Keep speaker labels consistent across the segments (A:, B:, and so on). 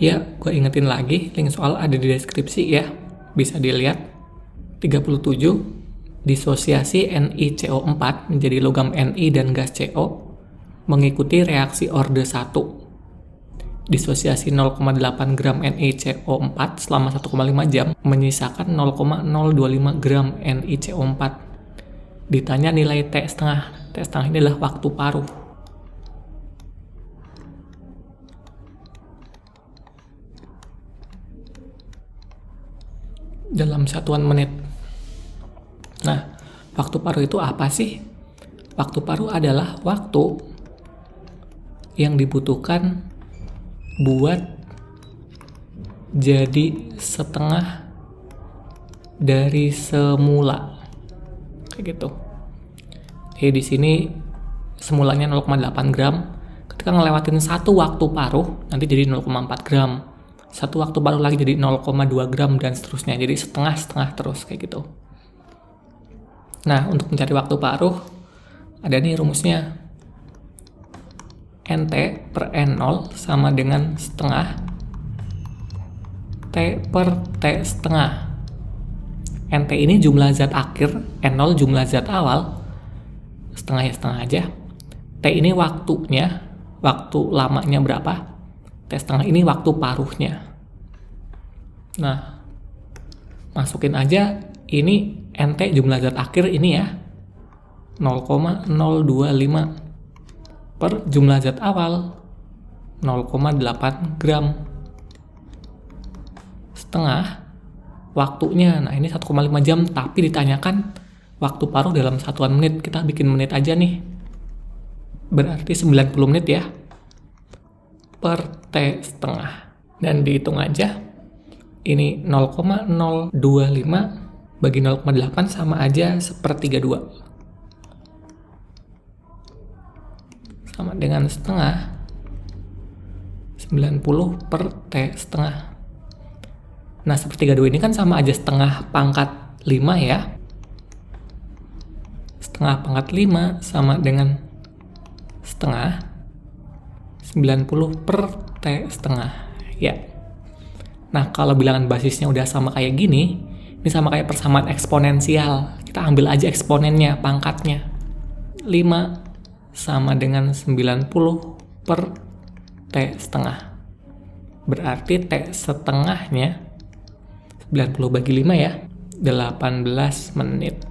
A: Ya, gue ingetin lagi, link soal ada di deskripsi ya. Bisa dilihat. 37, disosiasi NiCO4 menjadi logam Ni dan gas CO mengikuti reaksi orde 1. Disosiasi 0,8 gram NiCO4 selama 1,5 jam menyisakan 0,025 gram NiCO4. Ditanya nilai T setengah. T setengah ini adalah waktu paruh. Dalam satuan menit. Nah, waktu paruh itu apa sih? Waktu paruh adalah waktu yang dibutuhkan buat jadi setengah dari semula. Kayak gitu. Jadi di sini semulanya 0,8 gram. Ketika ngelewatin satu waktu paruh, nanti jadi 0,4 gram. Satu waktu paruh lagi jadi 0,2 gram dan seterusnya. Jadi setengah-setengah terus kayak gitu. Nah, untuk mencari waktu paruh, ada nih rumusnya. NT per N0 sama dengan setengah T per T setengah. NT ini jumlah zat akhir, N0 jumlah zat awal, setengah ya setengah aja. T ini waktunya, waktu lamanya berapa, T setengah ini waktu paruhnya. Nah, masukin aja ini NT jumlah zat akhir ini ya, 0,025 per jumlah zat awal 0,8 gram. Setengah waktunya, nah ini 1,5 jam, tapi ditanyakan waktu paruh dalam satuan menit. Kita bikin menit aja nih, berarti 90 menit ya per T setengah. Dan dihitung aja, ini 0,025 bagi 0,8 sama aja 1/32. Sama dengan setengah 90 per T setengah. Nah, 1/32 ini kan sama aja setengah pangkat 5 ya. Setengah pangkat 5 sama dengan setengah 90 per T setengah ya. Nah, kalau bilangan basisnya udah sama kayak gini, ini sama kayak persamaan eksponensial. Kita ambil aja eksponennya, pangkatnya. 5 sama dengan 90 per T setengah. Berarti T setengahnya 90 bagi 5 ya, 18 menit.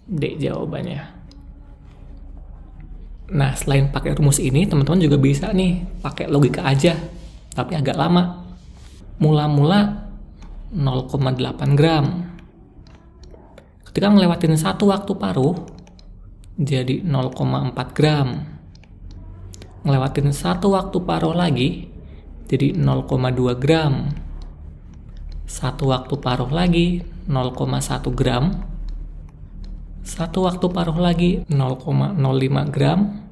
A: D jawabannya. Nah, selain pakai rumus ini, teman-teman juga bisa nih pakai logika aja, tapi agak lama. Mula-mula 0,8 gram. Ketika ngelewatin satu waktu paruh, jadi 0,4 gram. Ngelewatin satu waktu paruh lagi, jadi 0,2 gram. Satu waktu paruh lagi, 0,1 gram. Satu waktu paruh lagi, 0,05 gram.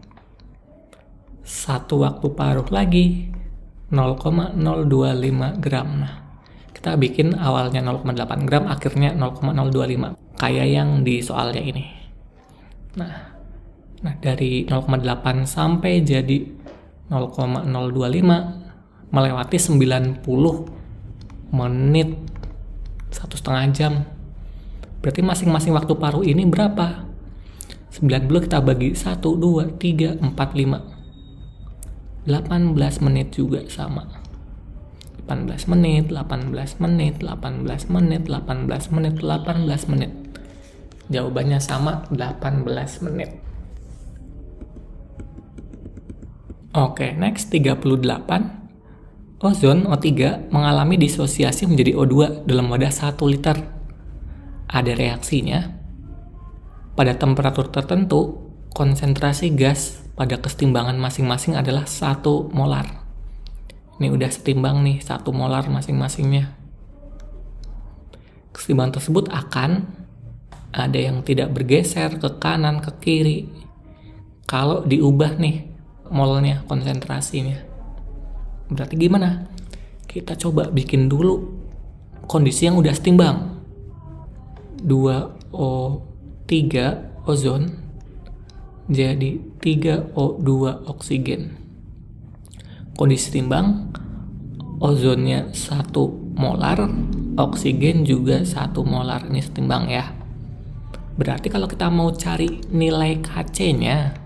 A: Satu waktu paruh lagi, 0,025 gram. Nah, kita bikin awalnya 0,8 gram, akhirnya 0,025. Kayak yang di soalnya ini. Nah dari 0,8 sampai jadi 0,025 melewati 90 menit, 1,5 jam. Berarti masing-masing waktu paruh ini berapa? 90 kita bagi 1, 2, 3, 4, 5. 18 menit juga sama. 18 menit, 18 menit, 18 menit, 18 menit, 18 menit. Jawabannya sama, 18 menit. Oke, next 38. Ozon O3 mengalami disosiasi menjadi O2 dalam wadah 1 liter. Ada reaksinya. Pada temperatur tertentu, konsentrasi gas pada kesetimbangan masing-masing adalah 1 molar. Ini udah setimbang nih, 1 molar masing-masingnya. Kesetimbangan tersebut akan ada yang tidak bergeser ke kanan, ke kiri. Kalau diubah nih molnya, konsentrasinya. Berarti gimana? Kita coba bikin dulu kondisi yang udah setimbang. 2O3 ozon jadi 3O2 oksigen. kondisi setimbang, ozonnya 1 molar, oksigen juga 1 molar, ini setimbang ya. Berarti kalau kita mau cari nilai Kc-nya,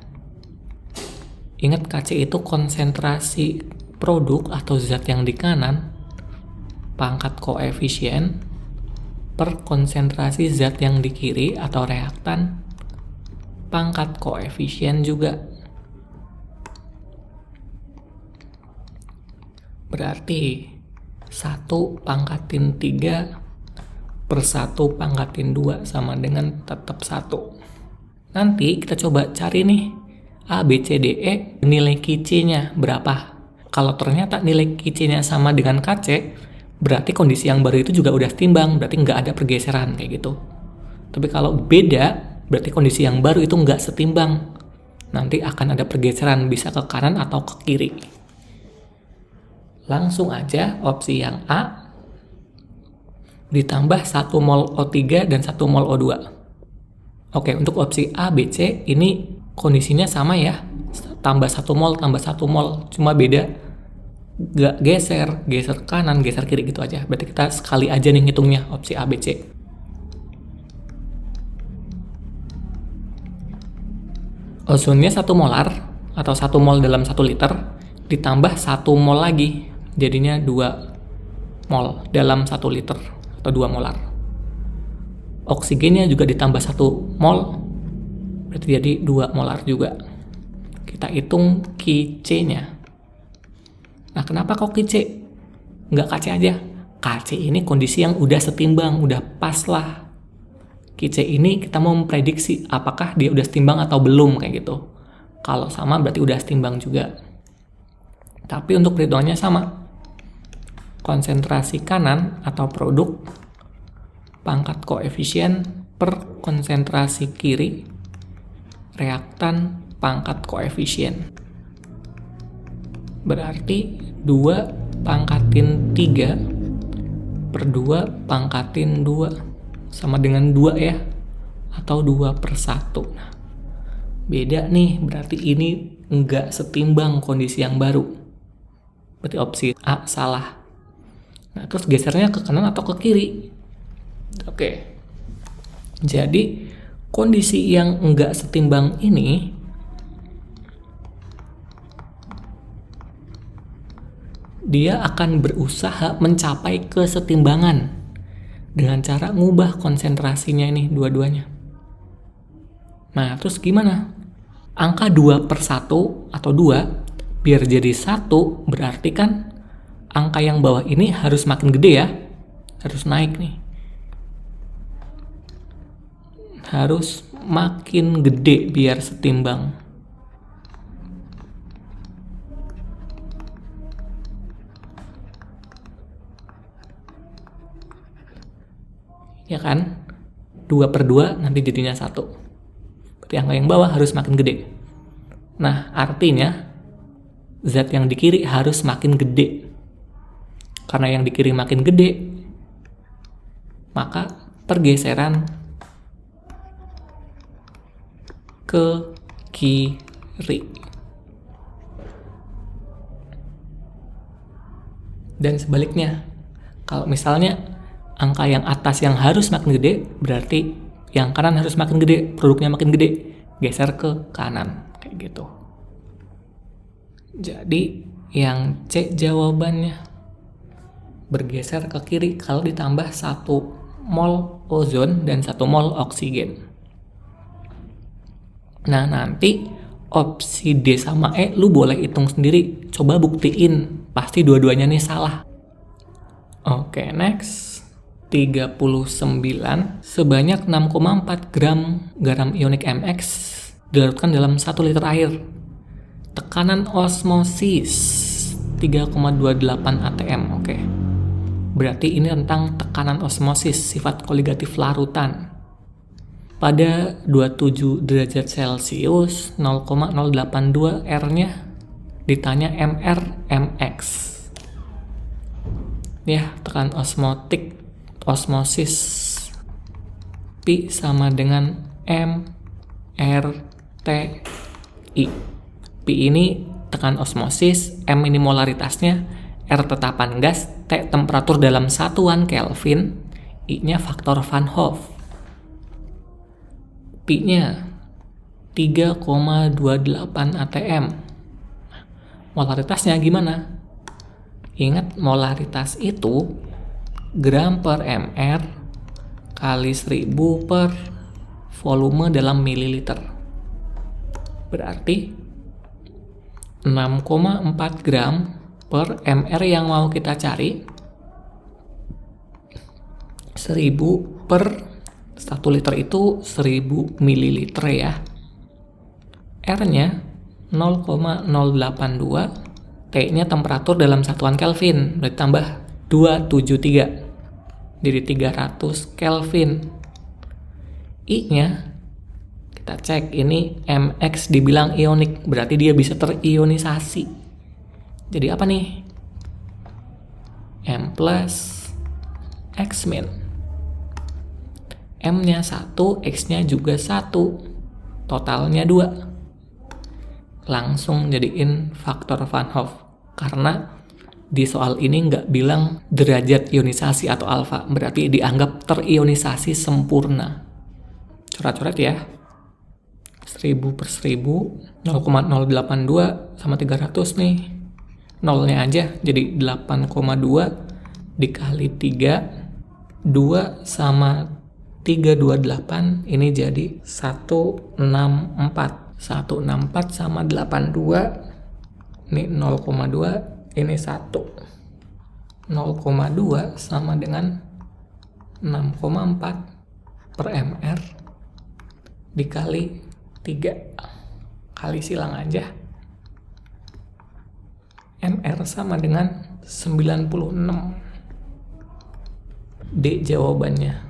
A: ingat Kc itu konsentrasi produk atau zat yang di kanan pangkat koefisien per konsentrasi zat yang di kiri atau reaktan pangkat koefisien juga. Berarti 1 pangkatin 3 per 1 pangkatin 2 sama dengan tetap 1. Nanti kita coba cari nih A, B, C, D, E nilai Kc-nya berapa. Kalau ternyata nilai Kc-nya sama dengan Kc, berarti kondisi yang baru itu juga udah setimbang, berarti nggak ada pergeseran kayak gitu. Tapi kalau beda, berarti kondisi yang baru itu nggak setimbang. Nanti akan ada pergeseran, bisa ke kanan atau ke kiri. Langsung aja opsi yang A ditambah 1 mol O3 dan 1 mol O2. Oke, untuk opsi A, B, C ini kondisinya sama ya. Tambah 1 mol, tambah 1 mol. Cuma beda gak geser kanan, geser kiri gitu aja. Berarti kita sekali aja nih ngitungnya opsi A, B, C. Ozonnya 1 molar atau 1 mol dalam 1 liter ditambah 1 mol lagi. Jadinya 2 mol dalam 1 liter atau 2 molar. Oksigennya juga ditambah 1 mol, berarti jadi 2 molar juga. Kita hitung Kc-nya. Nah, kenapa kok Kc? Nggak Kc aja. Kc ini kondisi yang udah setimbang, udah pas lah. Kc ini kita mau memprediksi apakah dia udah setimbang atau belum kayak gitu. Kalau sama berarti udah setimbang juga. Tapi untuk perhitungannya sama. Konsentrasi kanan atau produk pangkat koefisien per konsentrasi kiri reaktan pangkat koefisien. Berarti 2 pangkatin 3 per 2 pangkatin 2 sama dengan 2 ya, atau 2 per 1. Nah, beda nih, berarti ini enggak setimbang kondisi yang baru. Berarti opsi A salah. Nah, terus gesernya ke kanan atau ke kiri? Oke. Jadi, kondisi yang enggak setimbang ini dia akan berusaha mencapai kesetimbangan dengan cara ngubah konsentrasinya ini dua-duanya. Nah, terus gimana? Angka 2 per 1 atau 2 biar jadi 1 berarti kan angka yang bawah ini harus makin gede ya. Harus naik nih. Harus makin gede biar setimbang. Ya kan? 2 per 2 nanti jadinya 1. Berarti angka yang bawah harus makin gede. Nah, artinya zat yang di kiri harus makin gede. Karena yang di kiri makin gede, maka pergeseran ke kiri. Dan sebaliknya, kalau misalnya angka yang atas yang harus makin gede, berarti yang kanan harus makin gede, produknya makin gede, geser ke kanan, kayak gitu. Jadi yang C jawabannya bergeser ke kiri kalau ditambah 1 mol ozon dan 1 mol oksigen. Nah, nanti opsi D sama E lu boleh hitung sendiri, coba buktiin, pasti dua-duanya nih salah. Oke, next. 39 sebanyak 6,4 gram garam ionik MX dilarutkan dalam 1 liter air. Tekanan osmosis 3,28 atm. Oke. Berarti ini tentang tekanan osmosis, sifat koligatif larutan. Pada 27 derajat Celcius 0,082 R-nya ditanya MR MX. Ya, tekanan osmosis P sama dengan M R T I. P ini tekan osmosis, M ini molaritasnya, R tetapan gas, T temperatur dalam satuan Kelvin, I-nya faktor Van Hoff. Pi-nya 3,28 atm. Molaritasnya gimana? Ingat, molaritas itu gram per mr kali 1000 per volume dalam mililiter. Berarti 6,4 gram per mr yang mau kita cari. 1000 per 1 liter itu 1000 mililiter ya. R-nya 0,082, T-nya temperatur dalam satuan Kelvin, berarti tambah 273, jadi 300 Kelvin. I-nya kita cek, ini Mx dibilang ionik, berarti dia bisa terionisasi. Jadi apa nih? M plus X min. M-nya 1, X-nya juga 1, totalnya 2. Langsung jadiin faktor Van Hoff, karena di soal ini nggak bilang derajat ionisasi atau alfa, berarti dianggap terionisasi sempurna. Coret-coret ya. 1000 per 1000, 0,082 sama 300 nih. Nolnya aja, jadi 8,2 dikali 3, 2 sama 328, ini jadi 164. 164 sama 82, ini 0,2, ini 1. 0,2 sama dengan 6,4 per mr dikali 3. Kali silang aja. mr sama dengan 96. D jawabannya.